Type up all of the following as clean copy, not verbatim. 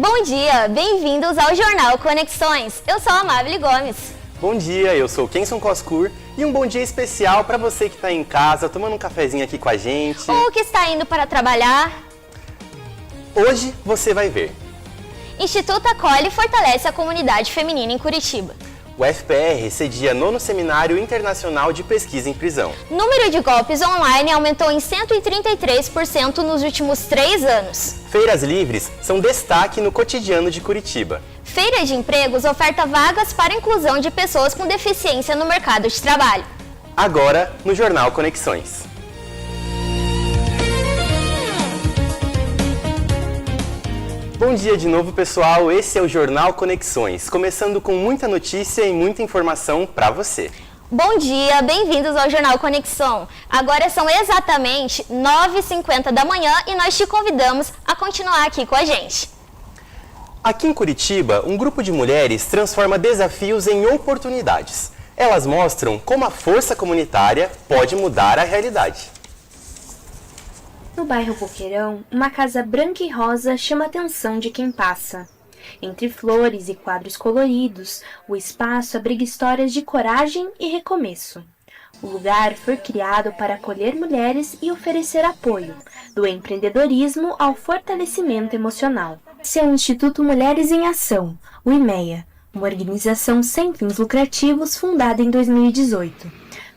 Bom dia, bem-vindos ao Jornal Conexões. Eu sou a Amábile Gomes. Bom dia, eu sou o Kenson Coscur e um bom dia especial para você que está em casa, tomando um cafezinho aqui com a gente. Ou que está indo para trabalhar. Hoje você vai ver. Instituto acolhe e fortalece a comunidade feminina em Curitiba. O FPR cedia 9º Seminário Internacional de Pesquisa em Prisão. Número de golpes online aumentou em 133% nos últimos 3 anos. Feiras livres são destaque no cotidiano de Curitiba. Feira de Empregos oferta vagas para a inclusão de pessoas com deficiência no mercado de trabalho. Agora, no Jornal Conexões. Bom dia de novo, pessoal. Esse é o Jornal Conexões, começando com muita notícia e muita informação para você. Bom dia, bem-vindos ao Jornal Conexão. Agora são exatamente 9h50 da manhã e nós te convidamos a continuar aqui com a gente. Aqui em Curitiba, um grupo de mulheres transforma desafios em oportunidades. Elas mostram como a força comunitária pode mudar a realidade. No bairro Boqueirão, uma casa branca e rosa chama a atenção de quem passa. Entre flores e quadros coloridos, o espaço abriga histórias de coragem e recomeço. O lugar foi criado para acolher mulheres e oferecer apoio, do empreendedorismo ao fortalecimento emocional. Esse é o Instituto Mulheres em Ação, o IMEA, uma organização sem fins lucrativos fundada em 2018.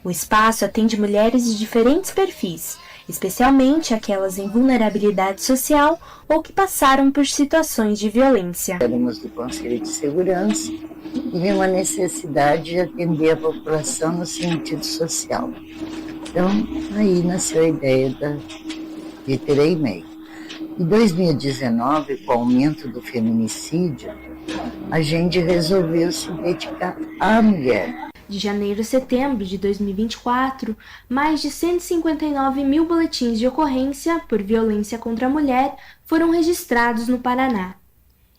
O espaço atende mulheres de diferentes perfis, especialmente aquelas em vulnerabilidade social ou que passaram por situações de violência. Éramos do Conselho de Segurança e vi uma necessidade de atender a população no sentido social. Então, aí nasceu a ideia de ter a IMEA. Em 2019, com o aumento do feminicídio, a gente resolveu se dedicar à mulher. De janeiro a setembro de 2024, mais de 159 mil boletins de ocorrência por violência contra a mulher foram registrados no Paraná.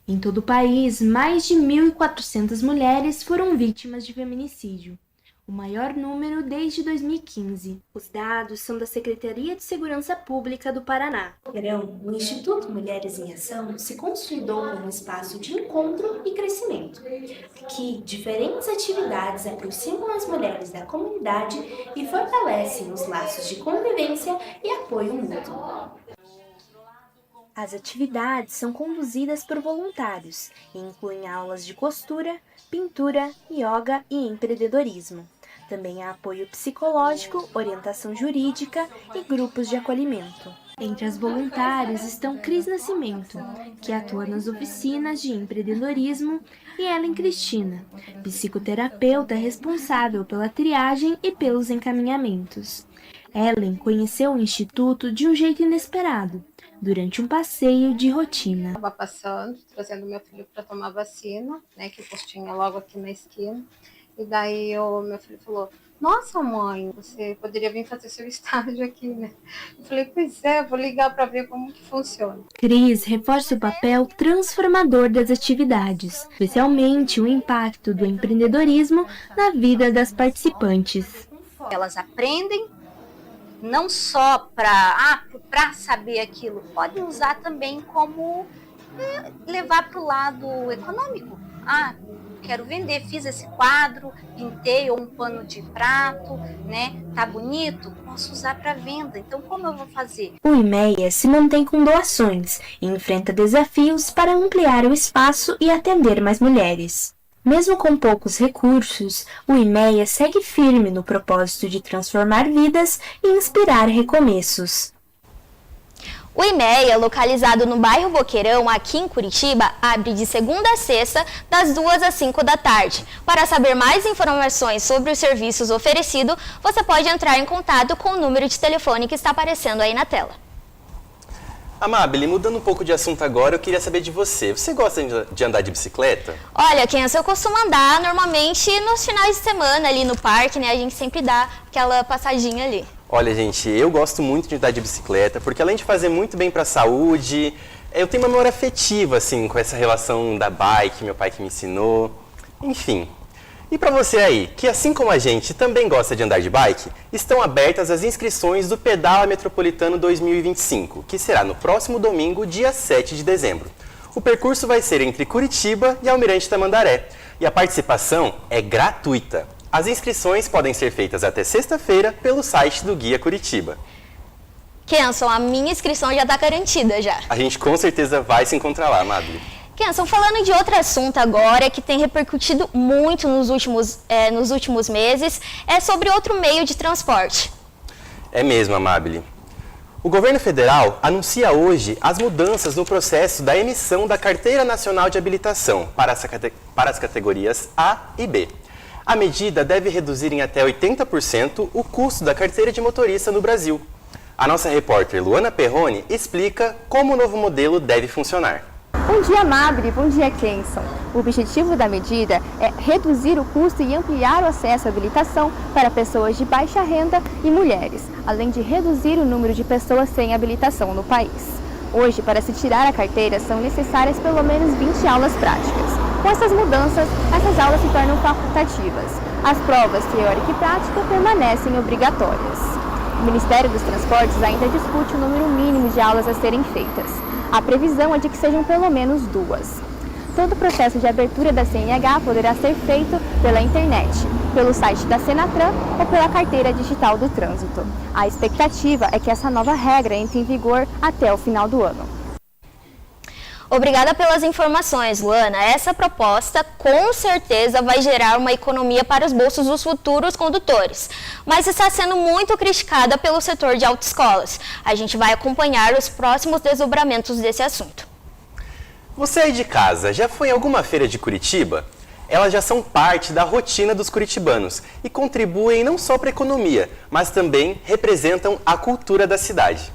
Em todo o país, mais de 1.400 mulheres foram vítimas de feminicídio, o maior número desde 2015. Os dados são da Secretaria de Segurança Pública do Paraná. O Instituto Mulheres em Ação se consolidou como um espaço de encontro e crescimento. Aqui, diferentes atividades aproximam as mulheres da comunidade e fortalecem os laços de convivência e apoio mútuo. As atividades são conduzidas por voluntários e incluem aulas de costura, pintura, yoga e empreendedorismo. Também há apoio psicológico, orientação jurídica e grupos de acolhimento. Entre as voluntárias estão Cris Nascimento, que atua nas oficinas de empreendedorismo, e Ellen Cristina, psicoterapeuta responsável pela triagem e pelos encaminhamentos. Ellen conheceu o Instituto de um jeito inesperado, durante um passeio de rotina. Estava passando, trazendo meu filho para tomar vacina, né, que o postinho é logo aqui na esquina. E daí meu filho falou: nossa, mãe, você poderia vir fazer seu estágio aqui, né? Eu falei: pois é, vou ligar para ver como que funciona. Cris reforça o papel transformador das atividades, especialmente o impacto do empreendedorismo na vida das participantes. Elas aprendem não só para saber aquilo, pode usar também como levar para o lado econômico. Quero vender, fiz esse quadro, pintei ou um pano de prato, né? Tá bonito? Posso usar para venda. Então, como eu vou fazer? O IMEA se mantém com doações e enfrenta desafios para ampliar o espaço e atender mais mulheres. Mesmo com poucos recursos, o IMEA segue firme no propósito de transformar vidas e inspirar recomeços. O IMEA, localizado no bairro Boqueirão, aqui em Curitiba, abre de segunda a sexta, das 2 às 5 da tarde. Para saber mais informações sobre os serviços oferecidos, você pode entrar em contato com o número de telefone que está aparecendo aí na tela. Amábile, mudando um pouco de assunto agora, eu queria saber de você. Você gosta de andar de bicicleta? Olha, Kenzo, eu costumo andar normalmente nos finais de semana ali no parque, né? A gente sempre dá aquela passadinha ali. Olha, gente, eu gosto muito de andar de bicicleta, porque além de fazer muito bem para a saúde, eu tenho uma memória afetiva, assim, com essa relação da bike, meu pai que me ensinou, enfim. E para você aí, que assim como a gente também gosta de andar de bike, estão abertas as inscrições do Pedala Metropolitano 2025, que será no próximo domingo, dia 7 de dezembro. O percurso vai ser entre Curitiba e Almirante Tamandaré e a participação é gratuita. As inscrições podem ser feitas até sexta-feira pelo site do Guia Curitiba. Kenson, a minha inscrição já está garantida já. A gente com certeza vai se encontrar lá, Amabile. Kenson, falando de outro assunto agora, que tem repercutido muito nos últimos meses, é sobre outro meio de transporte. É mesmo, Amabile. O governo federal anuncia hoje as mudanças no processo da emissão da Carteira Nacional de Habilitação para as categorias A e B. A medida deve reduzir em até 80% o custo da carteira de motorista no Brasil. A nossa repórter Luana Perrone explica como o novo modelo deve funcionar. Bom dia, Amabile. Bom dia, Kenson. O objetivo da medida é reduzir o custo e ampliar o acesso à habilitação para pessoas de baixa renda e mulheres, além de reduzir o número de pessoas sem habilitação no país. Hoje, para se tirar a carteira, são necessárias pelo menos 20 aulas práticas. Com essas mudanças, essas aulas se tornam facultativas. As provas teórica e prática permanecem obrigatórias. O Ministério dos Transportes ainda discute o número mínimo de aulas a serem feitas. A previsão é de que sejam pelo menos 2. Todo o processo de abertura da CNH poderá ser feito pela internet, pelo site da Senatran ou pela carteira digital do trânsito. A expectativa é que essa nova regra entre em vigor até o final do ano. Obrigada pelas informações, Luana. Essa proposta com certeza vai gerar uma economia para os bolsos dos futuros condutores, mas está sendo muito criticada pelo setor de autoescolas. A gente vai acompanhar os próximos desdobramentos desse assunto. Você aí de casa já foi em alguma feira de Curitiba? Elas já são parte da rotina dos curitibanos e contribuem não só para a economia, mas também representam a cultura da cidade.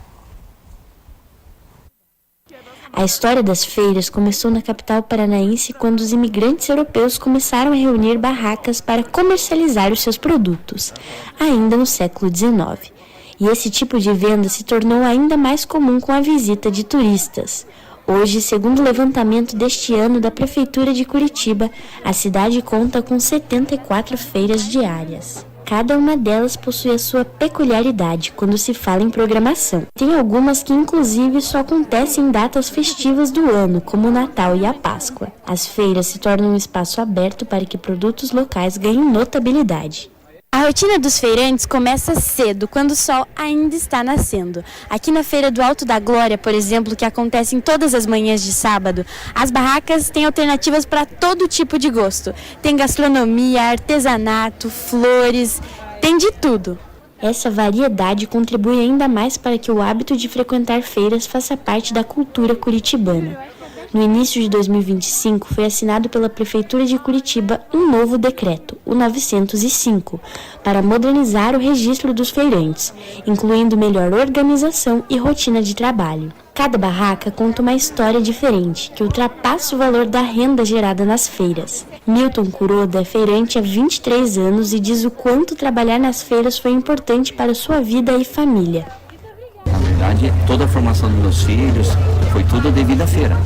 A história das feiras começou na capital paranaense quando os imigrantes europeus começaram a reunir barracas para comercializar os seus produtos, ainda no século XIX. E esse tipo de venda se tornou ainda mais comum com a visita de turistas. Hoje, segundo o levantamento deste ano da Prefeitura de Curitiba, a cidade conta com 74 feiras diárias. Cada uma delas possui a sua peculiaridade quando se fala em programação. Tem algumas que inclusive só acontecem em datas festivas do ano, como o Natal e a Páscoa. As feiras se tornam um espaço aberto para que produtos locais ganhem notabilidade. A rotina dos feirantes começa cedo, quando o sol ainda está nascendo. Aqui na Feira do Alto da Glória, por exemplo, que acontece em todas as manhãs de sábado, as barracas têm alternativas para todo tipo de gosto. Tem gastronomia, artesanato, flores, tem de tudo. Essa variedade contribui ainda mais para que o hábito de frequentar feiras faça parte da cultura curitibana. No início de 2025, foi assinado pela Prefeitura de Curitiba um novo decreto, o 905, para modernizar o registro dos feirantes, incluindo melhor organização e rotina de trabalho. Cada barraca conta uma história diferente, que ultrapassa o valor da renda gerada nas feiras. Milton Kuroda é feirante há 23 anos e diz o quanto trabalhar nas feiras foi importante para sua vida e família. Na verdade, toda a formação dos meus filhos foi tudo devido à feira.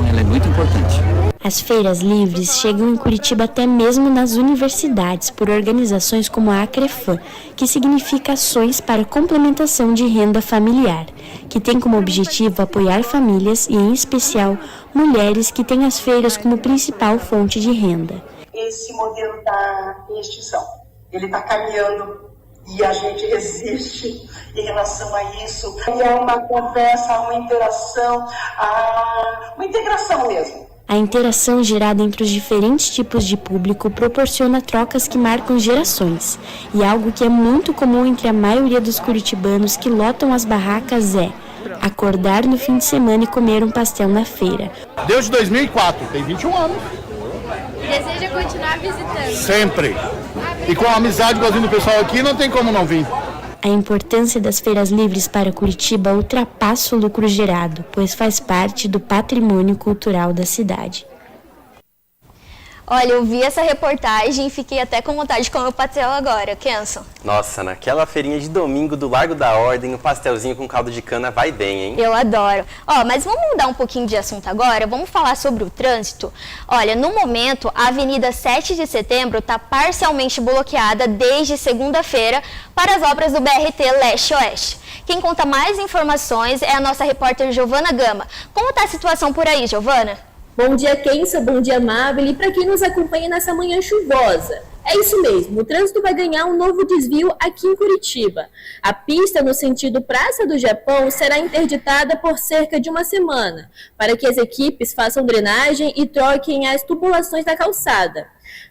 Ela é muito importante. As feiras livres chegam em Curitiba até mesmo nas universidades por organizações como a Acrefam, que significa Ações para Complementação de Renda Familiar, que tem como objetivo apoiar famílias e, em especial, mulheres que têm as feiras como principal fonte de renda. Esse modelo está em extinção, ele está caminhando. E a gente resiste em relação a isso. E é uma conversa, uma interação, uma integração mesmo. A interação gerada entre os diferentes tipos de público proporciona trocas que marcam gerações. E algo que é muito comum entre a maioria dos curitibanos que lotam as barracas é acordar no fim de semana e comer um pastel na feira. Desde 2004, tem 21 anos. Deseja continuar visitando? Sempre. E com a amizade igualzinho do pessoal aqui, não tem como não vir. A importância das feiras livres para Curitiba ultrapassa o lucro gerado, pois faz parte do patrimônio cultural da cidade. Olha, eu vi essa reportagem e fiquei até com vontade de comer o pastel agora, Kenson. Nossa, naquela feirinha de domingo do Largo da Ordem, o pastelzinho com caldo de cana vai bem, hein? Eu adoro. Mas vamos mudar um pouquinho de assunto agora, vamos falar sobre o trânsito. Olha, no momento, a Avenida 7 de Setembro está parcialmente bloqueada desde segunda-feira para as obras do BRT Leste-Oeste, Quem conta mais informações é a nossa repórter Giovana Gama. Como está a situação por aí, Giovana? Bom dia, Kença, bom dia, Amável, e para quem nos acompanha nessa manhã chuvosa. É isso mesmo, o trânsito vai ganhar um novo desvio aqui em Curitiba. A pista no sentido Praça do Japão será interditada por cerca de uma semana, para que as equipes façam drenagem e troquem as tubulações da calçada.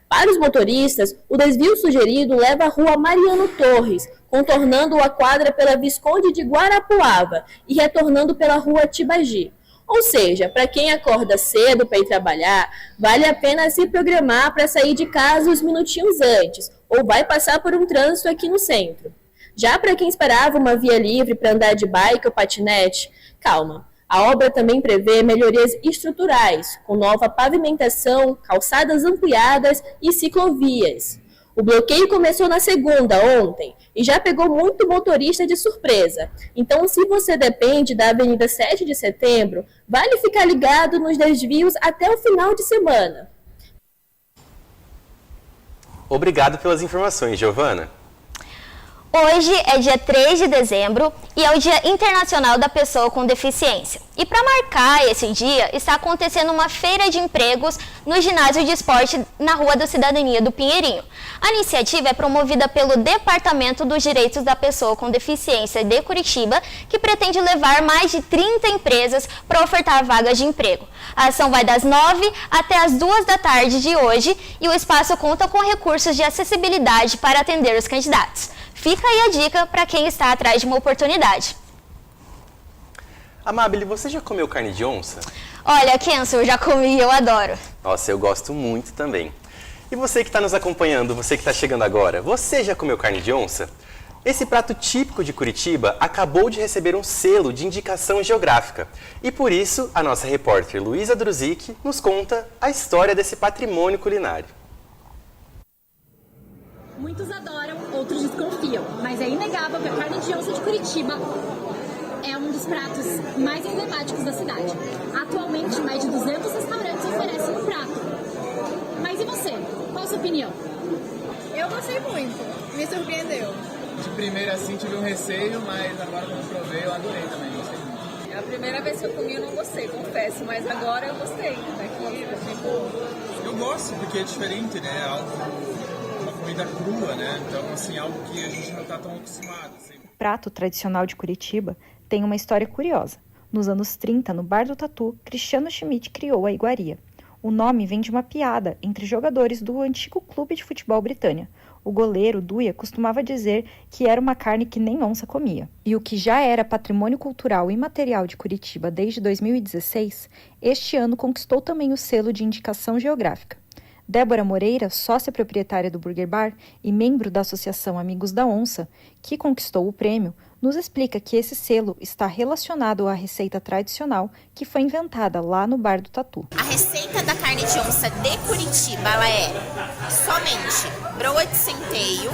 Para os motoristas, o desvio sugerido leva à rua Mariano Torres, contornando a quadra pela Visconde de Guarapuava e retornando pela rua Tibagi. Ou seja, para quem acorda cedo para ir trabalhar, vale a pena se programar para sair de casa uns minutinhos antes, ou vai passar por um trânsito aqui no centro. Já para quem esperava uma via livre para andar de bike ou patinete, calma. A obra também prevê melhorias estruturais, com nova pavimentação, calçadas ampliadas e ciclovias. O bloqueio começou na segunda, ontem, e já pegou muito motorista de surpresa. Então, se você depende da Avenida 7 de Setembro, vale ficar ligado nos desvios até o final de semana. Obrigado pelas informações, Giovana. Hoje é dia 3 de dezembro e é o Dia Internacional da Pessoa com Deficiência. E para marcar esse dia, está acontecendo uma feira de empregos no ginásio de esporte na Rua da Cidadania do Pinheirinho. A iniciativa é promovida pelo Departamento dos Direitos da Pessoa com Deficiência de Curitiba, que pretende levar mais de 30 empresas para ofertar vagas de emprego. A ação vai das 9 até as 2 da tarde de hoje e o espaço conta com recursos de acessibilidade para atender os candidatos. Fica aí a dica para quem está atrás de uma oportunidade. Amábile, você já comeu carne de onça? Olha, Kenzo, eu já comi e eu adoro. Nossa, eu gosto muito também. E você que está nos acompanhando, você que está chegando agora, você já comeu carne de onça? Esse prato típico de Curitiba acabou de receber um selo de indicação geográfica. E por isso, a nossa repórter Luísa Druzic nos conta a história desse patrimônio culinário. Muitos adoram, outros desconfiam, mas é inegável que a carne de onça de Curitiba é um dos pratos mais emblemáticos da cidade. Atualmente, mais de 200 restaurantes oferecem o prato. Mas e você? Qual a sua opinião? Eu gostei muito, me surpreendeu. De primeira assim tive um receio, mas agora quando provei eu adorei também, gostei muito. É a primeira vez que eu comi eu não gostei, confesso, mas agora eu gostei. Daqui, achei bom. Eu gosto porque é diferente, né? Uma comida crua, né? Então, assim, algo que a gente não está tão acostumado. Assim. O prato tradicional de Curitiba tem uma história curiosa. Nos anos 30, no Bar do Tatu, Cristiano Schmidt criou a iguaria. O nome vem de uma piada entre jogadores do antigo clube de futebol Britânia. O goleiro, Duia, costumava dizer que era uma carne que nem onça comia. E o que já era patrimônio cultural e imaterial de Curitiba desde 2016, este ano conquistou também o selo de indicação geográfica. Débora Moreira, sócia proprietária do Burger Bar e membro da Associação Amigos da Onça, que conquistou o prêmio, nos explica que esse selo está relacionado à receita tradicional que foi inventada lá no Bar do Tatu. A receita da carne de onça de Curitiba ela é somente broa de centeio,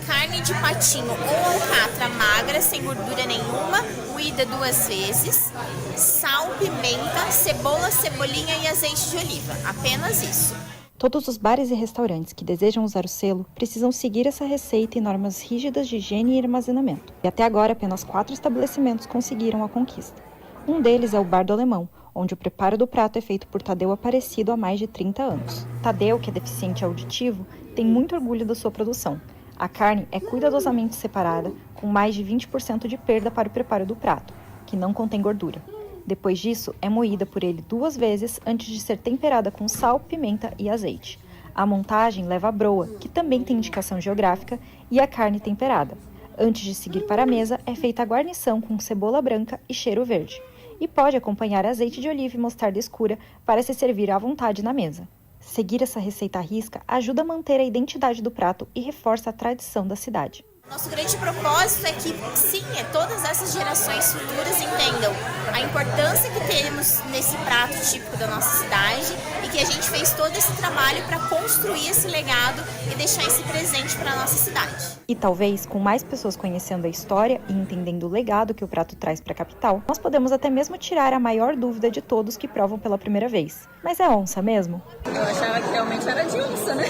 carne de patinho ou alcatra magra, sem gordura nenhuma, moída 2 vezes, sal, pimenta, cebola, cebolinha e azeite de oliva. Apenas isso. Todos os bares e restaurantes que desejam usar o selo precisam seguir essa receita e normas rígidas de higiene e armazenamento. E até agora, apenas 4 estabelecimentos conseguiram a conquista. Um deles é o Bar do Alemão, onde o preparo do prato é feito por Tadeu Aparecido há mais de 30 anos. Tadeu, que é deficiente auditivo, tem muito orgulho da sua produção. A carne é cuidadosamente separada, com mais de 20% de perda para o preparo do prato, que não contém gordura. Depois disso, é moída por ele 2 vezes antes de ser temperada com sal, pimenta e azeite. A montagem leva a broa, que também tem indicação geográfica, e a carne temperada. Antes de seguir para a mesa, é feita a guarnição com cebola branca e cheiro verde. E pode acompanhar azeite de oliva e mostarda escura para se servir à vontade na mesa. Seguir essa receita à risca ajuda a manter a identidade do prato e reforça a tradição da cidade. Nosso grande propósito é que, sim, todas essas gerações futuras entendam a importância que temos nesse prato típico da nossa cidade e que a gente fez todo esse trabalho para construir esse legado e deixar esse presente para a nossa cidade. E talvez, com mais pessoas conhecendo a história e entendendo o legado que o prato traz para a capital, nós podemos até mesmo tirar a maior dúvida de todos que provam pela primeira vez. Mas é onça mesmo? Eu achava que realmente era de onça, né?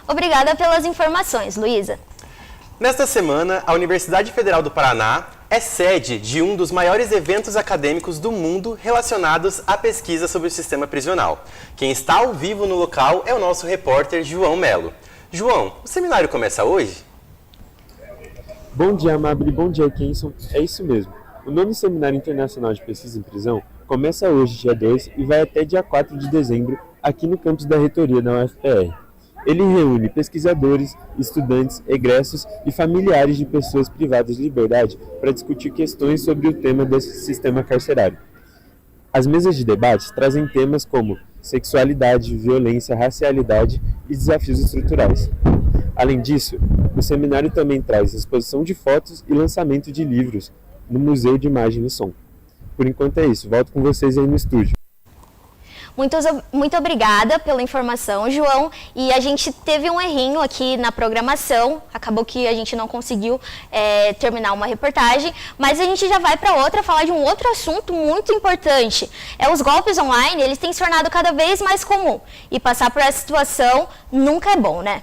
Obrigada pelas informações, Luísa. Nesta semana, a Universidade Federal do Paraná é sede de um dos maiores eventos acadêmicos do mundo relacionados à pesquisa sobre o sistema prisional. Quem está ao vivo no local é o nosso repórter João Melo. João, o seminário começa hoje? Bom dia, Amabile. Bom dia, Kenson. É isso mesmo. O 9º Seminário Internacional de Pesquisa em Prisão começa hoje, dia 2, e vai até dia 4 de dezembro, aqui no campus da reitoria da UFPR. Ele reúne pesquisadores, estudantes, egressos e familiares de pessoas privadas de liberdade para discutir questões sobre o tema desse sistema carcerário. As mesas de debate trazem temas como sexualidade, violência, racialidade e desafios estruturais. Além disso, o seminário também traz exposição de fotos e lançamento de livros no Museu de Imagem e Som. Por enquanto é isso, volto com vocês aí no estúdio. Muito obrigada pela informação, João. E a gente teve um errinho aqui na programação, acabou que a gente não conseguiu terminar uma reportagem, mas a gente já vai para outra, falar de um outro assunto muito importante. Os golpes online, eles têm se tornado cada vez mais comum, e passar por essa situação nunca é bom, né?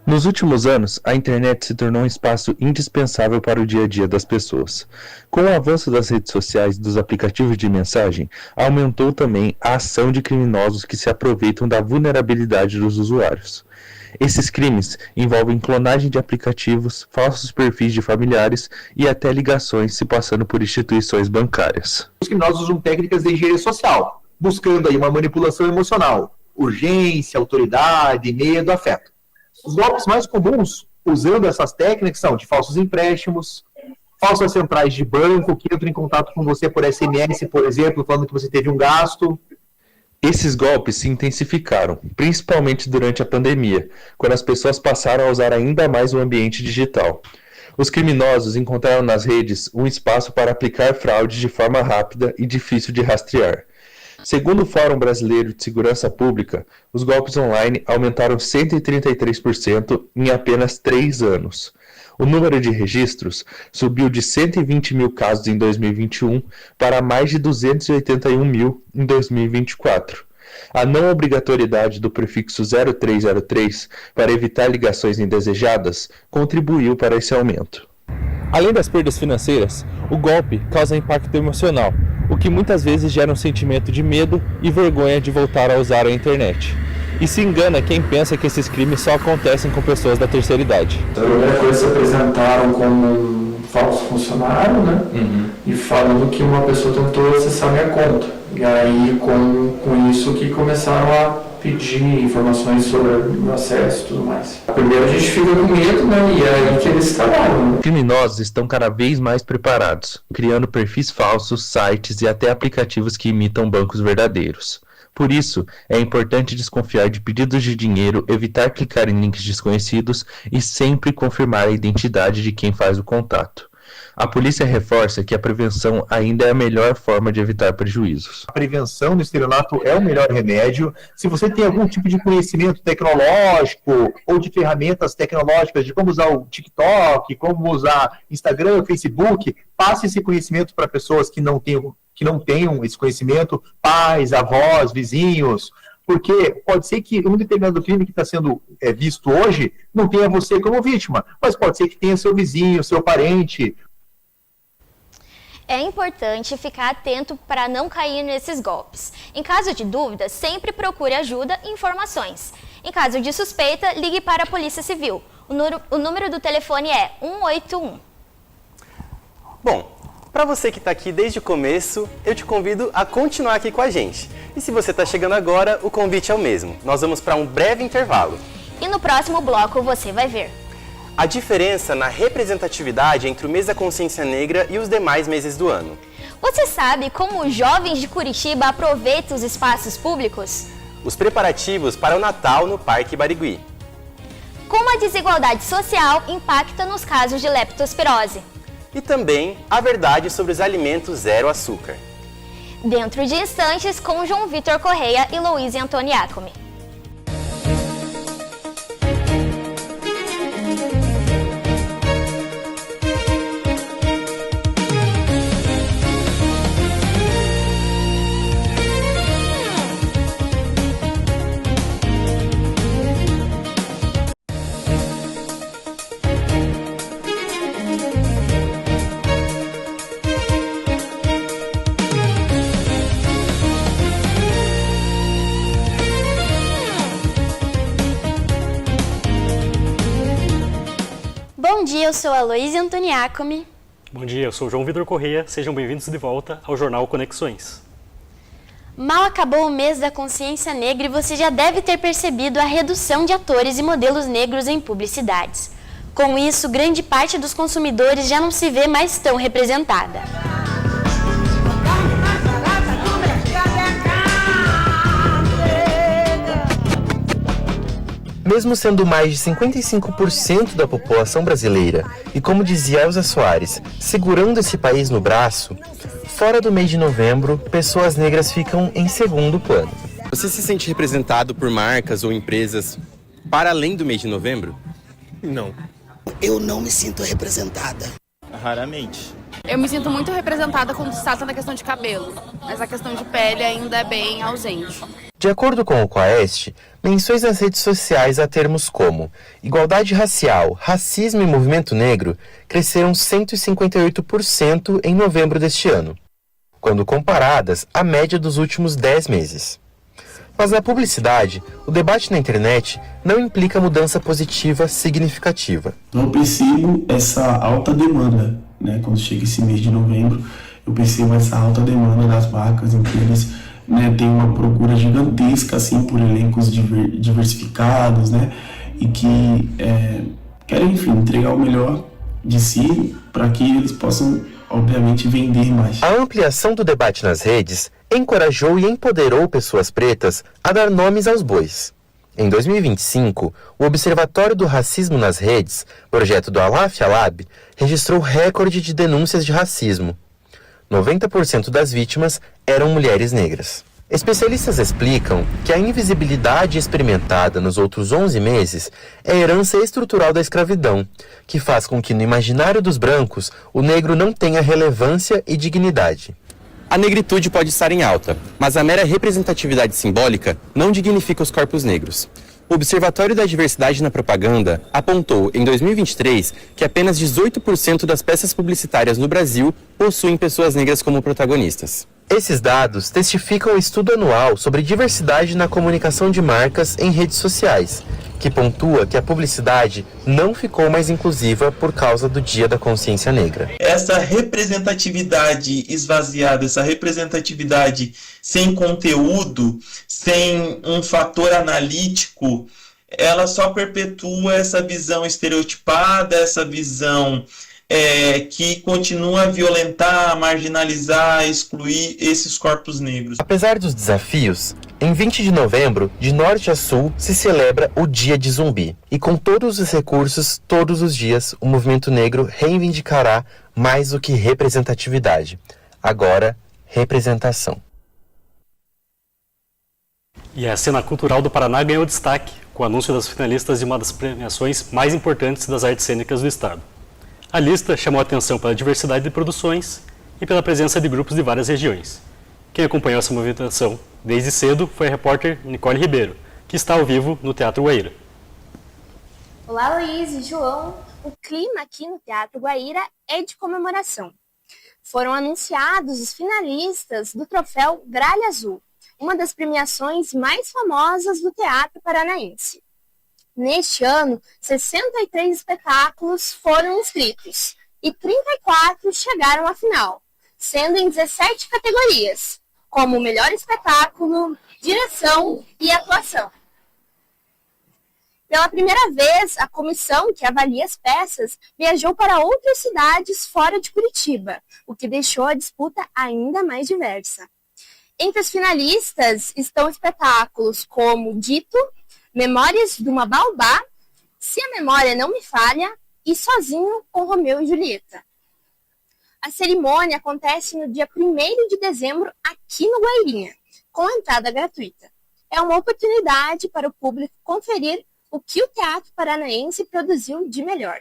Nos últimos anos, a internet se tornou um espaço indispensável para o dia a dia das pessoas. Com o avanço das redes sociais e dos aplicativos de mensagem, aumentou também a ação de criminosos que se aproveitam da vulnerabilidade dos usuários. Esses crimes envolvem clonagem de aplicativos, falsos perfis de familiares e até ligações se passando por instituições bancárias. Os criminosos usam técnicas de engenharia social, buscando aí uma manipulação emocional, urgência, autoridade, medo, afeto. Os golpes mais comuns usando essas técnicas são de falsos empréstimos, falsas centrais de banco que entram em contato com você por SMS, por exemplo, falando que você teve um gasto. Esses golpes se intensificaram, principalmente durante a pandemia, quando as pessoas passaram a usar ainda mais o ambiente digital. Os criminosos encontraram nas redes um espaço para aplicar fraude de forma rápida e difícil de rastrear. Segundo o Fórum Brasileiro de Segurança Pública, os golpes online aumentaram 133% em apenas 3 anos. O número de registros subiu de 120 mil casos em 2021 para mais de 281 mil em 2024. A não obrigatoriedade do prefixo 0303 para evitar ligações indesejadas contribuiu para esse aumento. Além das perdas financeiras, o golpe causa impacto emocional, o que muitas vezes gera um sentimento de medo e vergonha de voltar a usar a internet. E se engana quem pensa que esses crimes só acontecem com pessoas da terceira idade. A primeira coisa se apresentaram como um falso funcionário, né? E falando que uma pessoa tentou acessar minha conta. E aí, com isso, que começaram a pedir informações sobre o acesso e tudo mais. Primeiro a gente fica com medo, né? E é aí que eles trabalham. Criminosos estão cada vez mais preparados, criando perfis falsos, sites e até aplicativos que imitam bancos verdadeiros. Por isso, é importante desconfiar de pedidos de dinheiro, evitar clicar em links desconhecidos e sempre confirmar a identidade de quem faz o contato. A polícia reforça que a prevenção ainda é a melhor forma de evitar prejuízos. A prevenção do estelionato é o melhor remédio. Se você tem algum tipo de conhecimento tecnológico ou de ferramentas tecnológicas de como usar o TikTok, como usar Instagram, Facebook, passe esse conhecimento para pessoas que não tenham esse conhecimento, pais, avós, vizinhos, porque pode ser que um determinado crime que está sendo visto hoje não tenha você como vítima, mas pode ser que tenha seu vizinho, seu parente. É importante ficar atento para não cair nesses golpes. Em caso de dúvida, sempre procure ajuda e informações. Em caso de suspeita, ligue para a Polícia Civil. O número do telefone é 181. Bom, para você que está aqui desde o começo, eu te convido a continuar aqui com a gente. E se você está chegando agora, o convite é o mesmo. Nós vamos para um breve intervalo. E no próximo bloco você vai ver a diferença na representatividade entre o mês da consciência negra e os demais meses do ano. Você sabe como os jovens de Curitiba aproveitam os espaços públicos? Os preparativos para o Natal no Parque Barigui. Como a desigualdade social impacta nos casos de leptospirose. E também a verdade sobre os alimentos zero açúcar. Dentro de instantes, com João Vitor Correia e Luiz Antoniacomi. Bom dia, eu sou a Aloísia Antoniacomi. Bom dia, eu sou o João Vitor Correia. Sejam bem-vindos de volta ao Jornal Conexões. Mal acabou o mês da consciência negra e você já deve ter percebido a redução de atores e modelos negros em publicidades. Com isso, grande parte dos consumidores já não se vê mais tão representada. Mesmo sendo mais de 55% da população brasileira, e como dizia Elza Soares, segurando esse país no braço, fora do mês de novembro, pessoas negras ficam em segundo plano. Você se sente representado por marcas ou empresas para além do mês de novembro? Não. Eu não me sinto representada. Raramente. Eu me sinto muito representada quando se trata da questão de cabelo, mas a questão de pele ainda é bem ausente. De acordo com o Quaest, menções nas redes sociais a termos como igualdade racial, racismo e movimento negro cresceram 158% em novembro deste ano, quando comparadas à média dos últimos 10 meses. Mas na publicidade, o debate na internet não implica mudança positiva significativa. Eu percebo essa alta demanda, né? Quando chega esse mês de novembro, eu percebo essa alta demanda das marcas em que eles, né, têm uma procura gigantesca assim, por elencos diversificados, né? E que querem, enfim, entregar o melhor de si para que eles possam, obviamente, vender mais. A ampliação do debate nas redes encorajou e empoderou pessoas pretas a dar nomes aos bois. Em 2025, o Observatório do Racismo nas Redes, projeto do Alaf Alab, registrou recorde de denúncias de racismo. 90% das vítimas eram mulheres negras. Especialistas explicam que a invisibilidade experimentada nos outros 11 meses é a herança estrutural da escravidão, que faz com que no imaginário dos brancos o negro não tenha relevância e dignidade. A negritude pode estar em alta, mas a mera representatividade simbólica não dignifica os corpos negros. O Observatório da Diversidade na Propaganda apontou, em 2023, que apenas 18% das peças publicitárias no Brasil possuem pessoas negras como protagonistas. Esses dados testificam o estudo anual sobre diversidade na comunicação de marcas em redes sociais, que pontua que a publicidade não ficou mais inclusiva por causa do Dia da Consciência Negra. Essa representatividade esvaziada, essa representatividade sem conteúdo, sem um fator analítico, ela só perpetua essa visão estereotipada, essa visão que continua a violentar, a marginalizar, a excluir esses corpos negros. Apesar dos desafios, em 20 de novembro, de norte a sul, se celebra o Dia de Zumbi. E com todos os recursos, todos os dias, o movimento negro reivindicará mais do que representatividade. Agora, representação. E a cena cultural do Paraná ganhou destaque com o anúncio das finalistas de uma das premiações mais importantes das artes cênicas do estado. A lista chamou a atenção pela diversidade de produções e pela presença de grupos de várias regiões. Quem acompanhou essa movimentação desde cedo foi a repórter Nicole Ribeiro, que está ao vivo no Teatro Guaíra. Olá, Luiz e João. O clima aqui no Teatro Guaíra é de comemoração. Foram anunciados os finalistas do troféu Gralha Azul, uma das premiações mais famosas do teatro paranaense. Neste ano, 63 espetáculos foram inscritos e 34 chegaram à final, sendo em 17 categorias, como melhor espetáculo, direção e atuação. Pela primeira vez, a comissão que avalia as peças viajou para outras cidades fora de Curitiba, o que deixou a disputa ainda mais diversa. Entre os finalistas estão espetáculos como Dito, Memórias de uma Baobá, Se a Memória Não Me Falha e Sozinho com Romeu e Julieta. A cerimônia acontece no dia 1º de dezembro aqui no Guairinha, com entrada gratuita. É uma oportunidade para o público conferir o que o teatro paranaense produziu de melhor.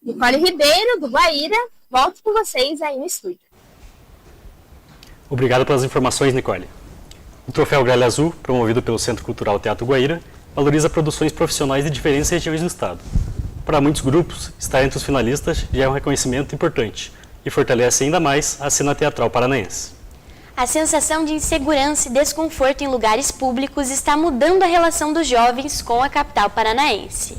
Nicole Ribeiro, do Guaíra, volto com vocês aí no estúdio. Obrigado pelas informações, Nicole. O Troféu Gralha Azul, promovido pelo Centro Cultural Teatro Guaíra, valoriza produções profissionais de diferentes regiões do estado. Para muitos grupos, estar entre os finalistas já é um reconhecimento importante e fortalece ainda mais a cena teatral paranaense. A sensação de insegurança e desconforto em lugares públicos está mudando a relação dos jovens com a capital paranaense.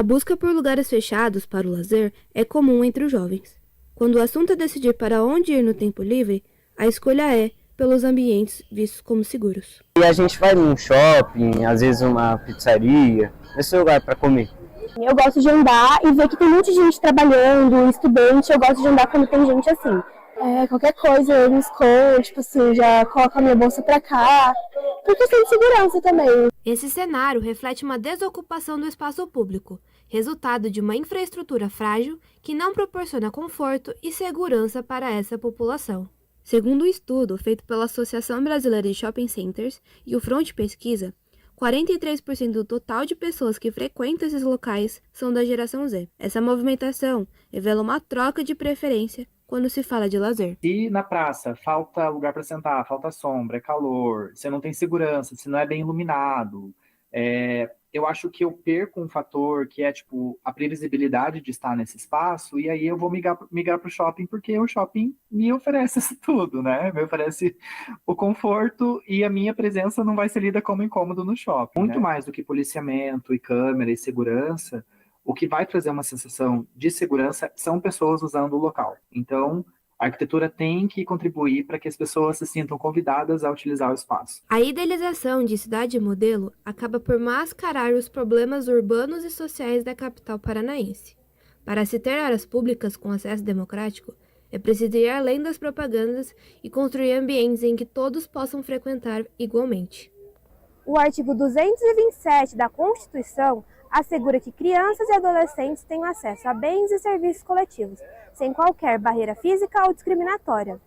A busca por lugares fechados para o lazer é comum entre os jovens. Quando o assunto é decidir para onde ir no tempo livre, a escolha é pelos ambientes vistos como seguros. E a gente vai num shopping, às vezes uma pizzaria, esse lugar para comer. Eu gosto de andar e ver que tem muita gente trabalhando, estudante, eu gosto de andar quando tem gente assim. Qualquer coisa eu me escondo, tipo assim, já coloco a minha bolsa pra cá, por questão de segurança também. Esse cenário reflete uma desocupação do espaço público, resultado de uma infraestrutura frágil que não proporciona conforto e segurança para essa população. Segundo um estudo feito pela Associação Brasileira de Shopping Centers e o Front Pesquisa, 43% do total de pessoas que frequentam esses locais são da geração Z. Essa movimentação revela uma troca de preferência quando se fala de lazer. E na praça, falta lugar para sentar, falta sombra, é calor, você não tem segurança, se não é bem iluminado. Eu acho que eu perco um fator que é tipo a previsibilidade de estar nesse espaço, e aí eu vou migrar para o shopping, porque o shopping me oferece isso tudo, né? Me oferece o conforto e a minha presença não vai ser lida como incômodo no shopping. Muito mais do que policiamento e câmera e segurança, o que vai trazer uma sensação de segurança são pessoas usando o local. Então, a arquitetura tem que contribuir para que as pessoas se sintam convidadas a utilizar o espaço. A idealização de cidade modelo acaba por mascarar os problemas urbanos e sociais da capital paranaense. Para se ter áreas públicas com acesso democrático, é preciso ir além das propagandas e construir ambientes em que todos possam frequentar igualmente. O artigo 227 da Constituição assegura que crianças e adolescentes tenham acesso a bens e serviços coletivos, sem qualquer barreira física ou discriminatória.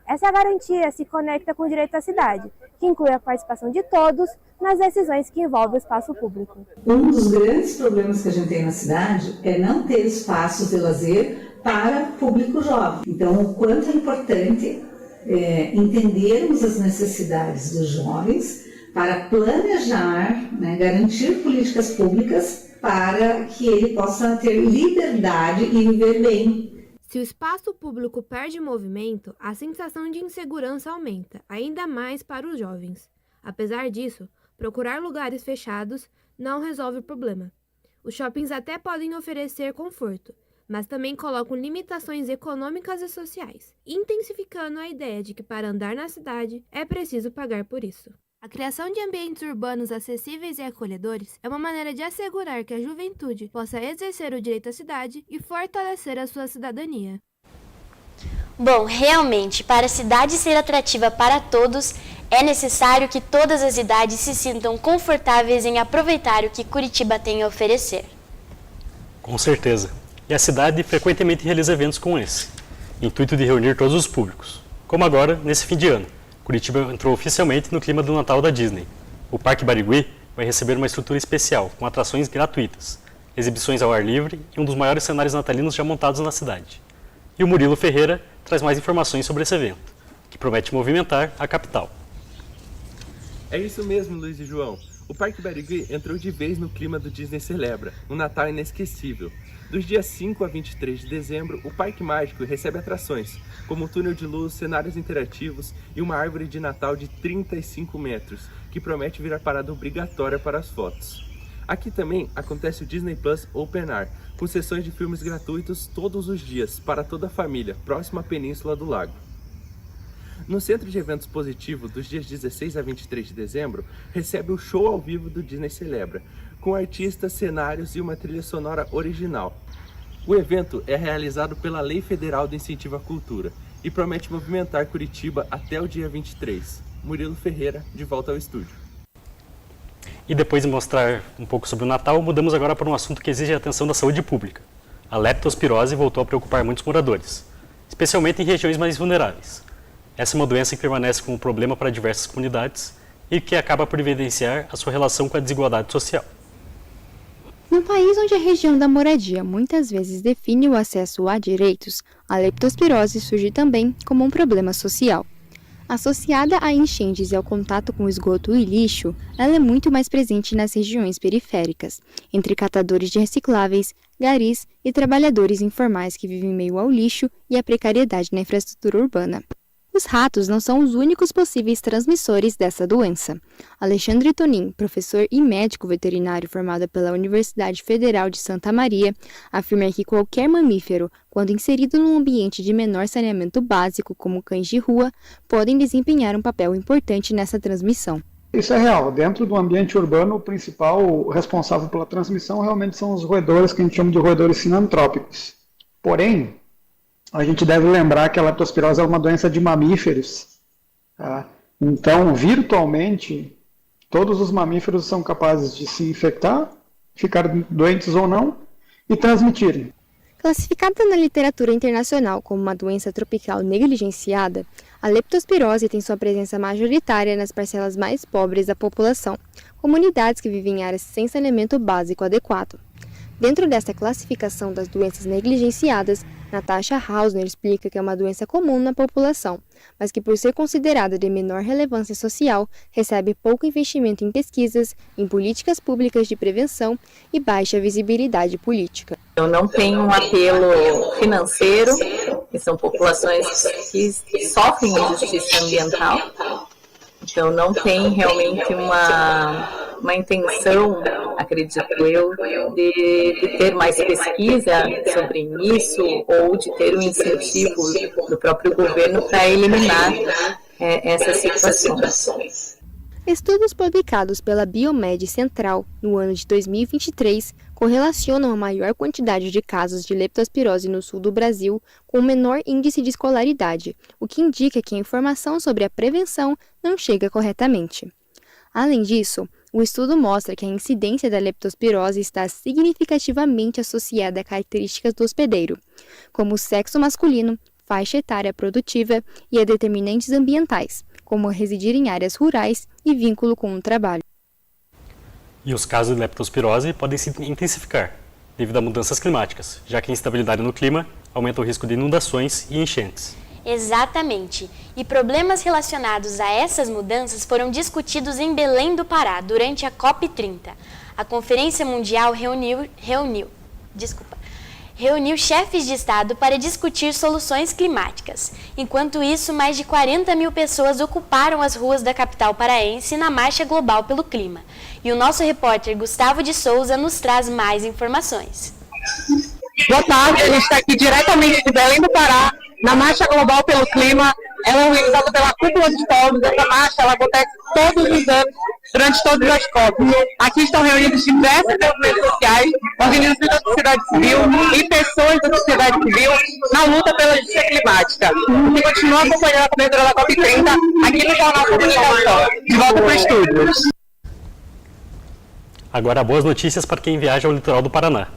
Essa garantia se conecta com o direito à cidade, que inclui a participação de todos nas decisões que envolvem o espaço público. Um dos grandes problemas que a gente tem na cidade é não ter espaços de lazer para público jovem. Então, o quanto é importante entendermos as necessidades dos jovens para planejar, garantir políticas públicas para que ele possa ter liberdade e viver bem. Se o espaço público perde movimento, a sensação de insegurança aumenta, ainda mais para os jovens. Apesar disso, procurar lugares fechados não resolve o problema. Os shoppings até podem oferecer conforto, mas também colocam limitações econômicas e sociais, intensificando a ideia de que para andar na cidade é preciso pagar por isso. A criação de ambientes urbanos acessíveis e acolhedores é uma maneira de assegurar que a juventude possa exercer o direito à cidade e fortalecer a sua cidadania. Bom, realmente, para a cidade ser atrativa para todos, é necessário que todas as idades se sintam confortáveis em aproveitar o que Curitiba tem a oferecer. Com certeza. E a cidade frequentemente realiza eventos como esse, intuito de reunir todos os públicos, como agora, nesse fim de ano. Curitiba entrou oficialmente no clima do Natal da Disney. O Parque Barigui vai receber uma estrutura especial, com atrações gratuitas, exibições ao ar livre e um dos maiores cenários natalinos já montados na cidade. E o Murilo Ferreira traz mais informações sobre esse evento, que promete movimentar a capital. É isso mesmo, Luiz e João. O Parque Barigui entrou de vez no clima do Disney Celebra, um Natal inesquecível. Dos dias 5 a 23 de dezembro, o Parque Mágico recebe atrações, como um túnel de luz, cenários interativos e uma árvore de Natal de 35 metros, que promete virar parada obrigatória para as fotos. Aqui também acontece o Disney Plus Open Air, com sessões de filmes gratuitos todos os dias, para toda a família, próximo à Península do Lago. No Centro de Eventos Positivo, dos dias 16 a 23 de dezembro, recebe o show ao vivo do Disney Celebra, com artistas, cenários e uma trilha sonora original. O evento é realizado pela Lei Federal de Incentivo à Cultura e promete movimentar Curitiba até o dia 23. Murilo Ferreira, de volta ao estúdio. E depois de mostrar um pouco sobre o Natal, mudamos agora para um assunto que exige a atenção da saúde pública. A leptospirose voltou a preocupar muitos moradores, especialmente em regiões mais vulneráveis. Essa é uma doença que permanece como um problema para diversas comunidades e que acaba por evidenciar a sua relação com a desigualdade social. No país onde a região da moradia muitas vezes define o acesso a direitos, a leptospirose surge também como um problema social. Associada a enchentes e ao contato com esgoto e lixo, ela é muito mais presente nas regiões periféricas, entre catadores de recicláveis, garis e trabalhadores informais que vivem em meio ao lixo e à precariedade na infraestrutura urbana. Os ratos não são os únicos possíveis transmissores dessa doença. Alexandre Tonin, professor e médico veterinário formado pela Universidade Federal de Santa Maria, afirma que qualquer mamífero, quando inserido num ambiente de menor saneamento básico, como cães de rua, podem desempenhar um papel importante nessa transmissão. Isso é real. Dentro do ambiente urbano, o principal responsável pela transmissão realmente são os roedores, que a gente chama de roedores sinantrópicos. Porém, a gente deve lembrar que a leptospirose é uma doença de mamíferos. Tá? Então, virtualmente, todos os mamíferos são capazes de se infectar, ficar doentes ou não, e transmitirem. Classificada na literatura internacional como uma doença tropical negligenciada, a leptospirose tem sua presença majoritária nas parcelas mais pobres da população, comunidades que vivem em áreas sem saneamento básico adequado. Dentro desta classificação das doenças negligenciadas, Natasha Hausner explica que é uma doença comum na população, mas que por ser considerada de menor relevância social, recebe pouco investimento em pesquisas, em políticas públicas de prevenção e baixa visibilidade política. Eu não tenho um apelo financeiro, que são populações que sofrem injustiça ambiental, então não tem realmente uma intenção, acredito eu, de ter mais pesquisa sobre isso ou de ter um incentivo do próprio governo para eliminar essas situações. Estudos publicados pela Biomed Central no ano de 2023 correlacionam a maior quantidade de casos de leptospirose no sul do Brasil com o menor índice de escolaridade, o que indica que a informação sobre a prevenção não chega corretamente. Além disso, o estudo mostra que a incidência da leptospirose está significativamente associada a características do hospedeiro, como o sexo masculino, faixa etária produtiva e a determinantes ambientais, como residir em áreas rurais e vínculo com o trabalho. E os casos de leptospirose podem se intensificar devido a mudanças climáticas, já que a instabilidade no clima aumenta o risco de inundações e enchentes. Exatamente. E problemas relacionados a essas mudanças foram discutidos em Belém do Pará durante a COP30. A Conferência Mundial reuniu chefes de Estado para discutir soluções climáticas. Enquanto isso, mais de 40 mil pessoas ocuparam as ruas da capital paraense na Marcha Global pelo Clima. E o nosso repórter Gustavo de Souza nos traz mais informações. Boa tarde, a gente está aqui diretamente de Belém do Pará, na Marcha Global pelo Clima. Ela é organizada pela Cúpula de Povos. Essa marcha ela acontece todos os anos, durante todas as COPs. Aqui estão reunidos diversos movimentos sociais, organizações da sociedade civil e pessoas da sociedade civil na luta pela justiça climática. E continua acompanhando a cobertura da COP30 aqui no Jornal Comunicação. De volta para o estúdio. Agora, boas notícias para quem viaja ao litoral do Paraná.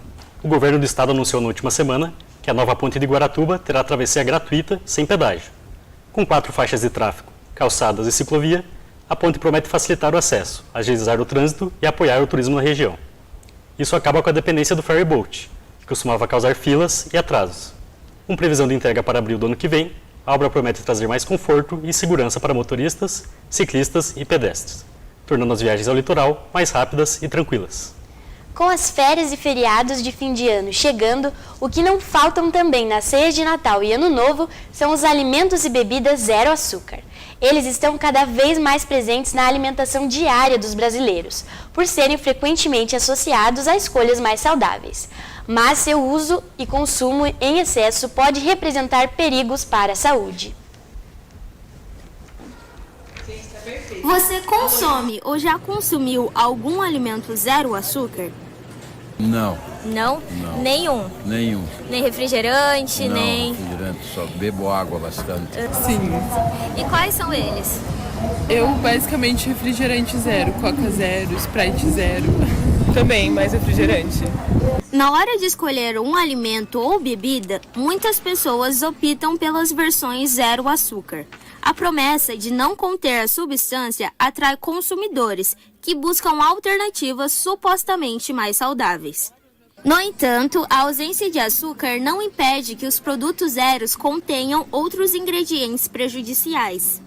O governo do estado anunciou na última semana que a nova ponte de Guaratuba terá travessia gratuita, sem pedágio. Com 4 faixas de tráfego, calçadas e ciclovia, a ponte promete facilitar o acesso, agilizar o trânsito e apoiar o turismo na região. Isso acaba com a dependência do ferryboat, que costumava causar filas e atrasos. Com previsão de entrega para abril do ano que vem, a obra promete trazer mais conforto e segurança para motoristas, ciclistas e pedestres, tornando as viagens ao litoral mais rápidas e tranquilas. Com as férias e feriados de fim de ano chegando, o que não faltam também nas ceias de Natal e Ano Novo são os alimentos e bebidas zero açúcar. Eles estão cada vez mais presentes na alimentação diária dos brasileiros, por serem frequentemente associados a escolhas mais saudáveis. Mas seu uso e consumo em excesso pode representar perigos para a saúde. Você consome ou já consumiu algum alimento zero açúcar? Não. Não? Não. Nenhum? Nenhum. Nem refrigerante, Não, nem... refrigerante, só bebo água bastante. Sim. E quais são eles? Eu, basicamente, refrigerante zero, Coca zero, Sprite zero. Também, mais refrigerante. Na hora de escolher um alimento ou bebida, muitas pessoas optam pelas versões zero açúcar. A promessa de não conter a substância atrai consumidores que buscam alternativas supostamente mais saudáveis. No entanto, a ausência de açúcar não impede que os produtos zeros contenham outros ingredientes prejudiciais.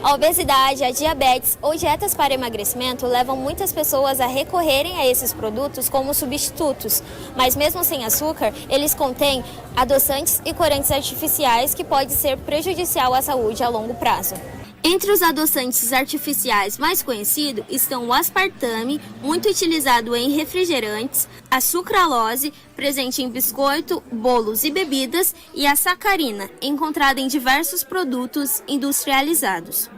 A obesidade, a diabetes ou dietas para emagrecimento levam muitas pessoas a recorrerem a esses produtos como substitutos, mas mesmo sem açúcar, eles contêm adoçantes e corantes artificiais que pode ser prejudicial à saúde a longo prazo. Entre os adoçantes artificiais mais conhecidos estão o aspartame, muito utilizado em refrigerantes, a sucralose, presente em biscoito, bolos e bebidas, e a sacarina, encontrada em diversos produtos industrializados.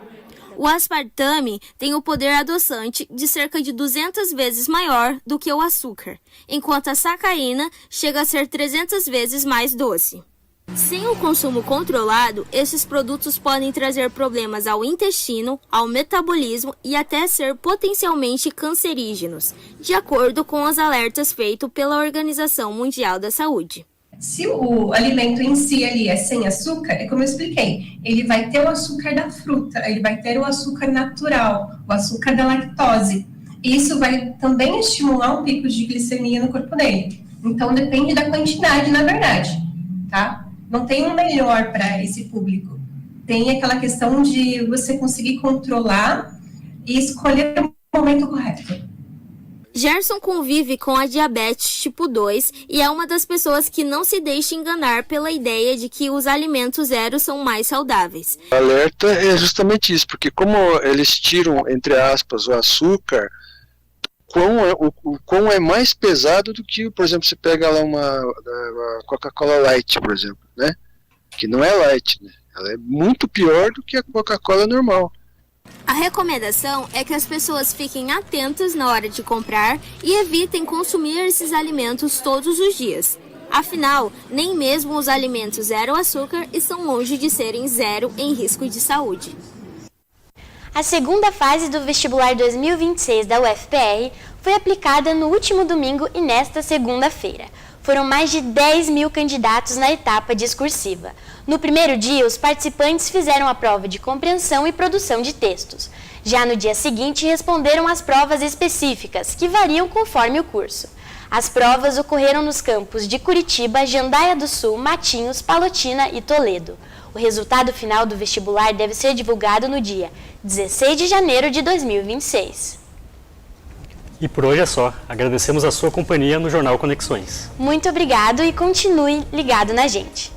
O aspartame tem o poder adoçante de cerca de 200 vezes maior do que o açúcar, enquanto a sacarina chega a ser 300 vezes mais doce. Sem o consumo controlado, esses produtos podem trazer problemas ao intestino, ao metabolismo e até ser potencialmente cancerígenos, de acordo com os alertas feitos pela Organização Mundial da Saúde. Se o alimento em si ali é sem açúcar, é como eu expliquei, ele vai ter o açúcar da fruta, ele vai ter o açúcar natural, o açúcar da lactose. Isso vai também estimular um pico de glicemia no corpo dele. Então depende da quantidade, na verdade, tá? Não tem um melhor para esse público. Tem aquela questão de você conseguir controlar e escolher o momento correto. Gerson convive com a diabetes tipo 2 e é uma das pessoas que não se deixa enganar pela ideia de que os alimentos zero são mais saudáveis. O alerta é justamente isso, porque como eles tiram, entre aspas, o açúcar, o quão é mais pesado do que, por exemplo, você pega lá uma Coca-Cola Light, por exemplo, né? Que não é light, né? Ela é muito pior do que a Coca-Cola normal. A recomendação é que as pessoas fiquem atentas na hora de comprar e evitem consumir esses alimentos todos os dias. Afinal, nem mesmo os alimentos zero açúcar estão longe de serem zero em risco de saúde. A segunda fase do vestibular 2026 da UFPR foi aplicada no último domingo e nesta segunda-feira. Foram mais de 10 mil candidatos na etapa discursiva. No primeiro dia, os participantes fizeram a prova de compreensão e produção de textos. Já no dia seguinte, responderam às provas específicas, que variam conforme o curso. As provas ocorreram nos campos de Curitiba, Jandaia do Sul, Matinhos, Palotina e Toledo. O resultado final do vestibular deve ser divulgado no dia 16 de janeiro de 2026. E por hoje é só. Agradecemos a sua companhia no Jornal Conexões. Muito obrigado e continue ligado na gente.